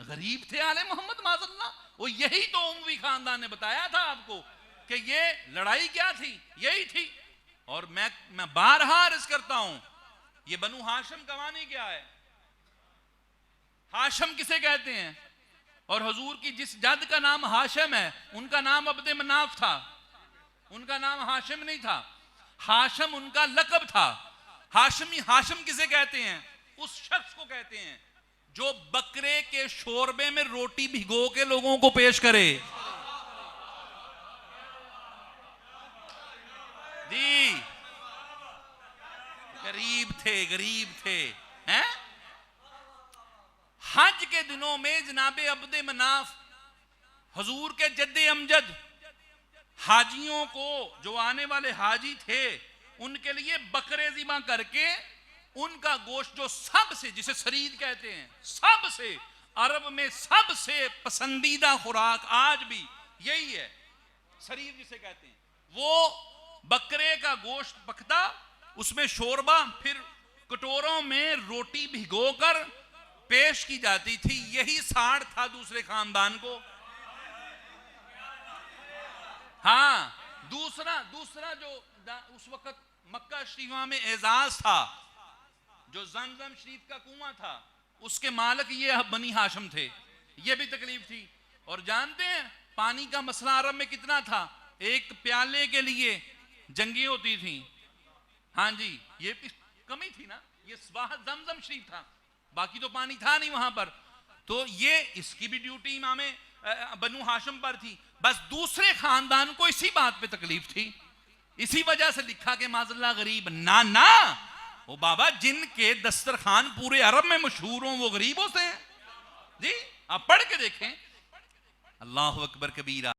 गरीब थे आले मोहम्मद माज़ल्लाह। वो यही तो उमवी खानदान ने बताया था आपको कि ये लड़ाई क्या थी, यही थी। और मैं बारहा अर्ज करता हूं, ये बनु हाशिम कहानी क्या है? हाशिम किसे कहते हैं? और हुजूर की जिस जद का नाम हाशिम है उनका नाम अब्दे मनाफ था, उनका नाम हाशिम नहीं था। हाशिम उनका लकब था। हाशिम किसे कहते हैं? उस शख्स को कहते हैं जो बकरे के शोरबे में रोटी भिगो के लोगों को पेश करे। जी, गरीब थे हैं? हज के दिनों में जनाबे अब्दे मनाफ हुजूर के जद्दे अमजद हाजियों को, जो आने वाले हाजी थे, उनके लिए बकरे ज़िबा करके उनका गोश्त जो सबसे, जिसे शरीद कहते हैं, सबसे अरब में सबसे पसंदीदा खुराक आज भी यही है, शरीद जिसे कहते हैं। वो बकरे का गोश्त पकता, उसमें शोरबा, फिर कटोरों में रोटी भिगोकर पेश की जाती थी। यही साड़ था दूसरे खानदान को। हाँ, दूसरा जो उस वक्त मक्का शरीफा में एजाज था, जो जमजम शरीफ का कुआं था, उसके मालिक ये बनी हाशिम थे। ये भी तकलीफ थी। और जानते हैं पानी का मसला अरब में कितना था? एक प्याले के लिए जंगी होती थी। हाँ जी, ये कमी थी ना, ये जमजम शरीफ था, बाकी तो पानी था नहीं वहां पर। तो ये इसकी भी ड्यूटी इमामे बनु हाशिम पर थी। बस दूसरे खानदान को इसी बात पे तकलीफ थी, इसी वजह से लिखा कि माज़ल्लाह गरीब ना वो बाबा जिनके दस्तरखान पूरे अरब में मशहूर हों वो गरीबों से हैं जी। आप पढ़ के देखें। अल्लाहु अकबर कबीरा।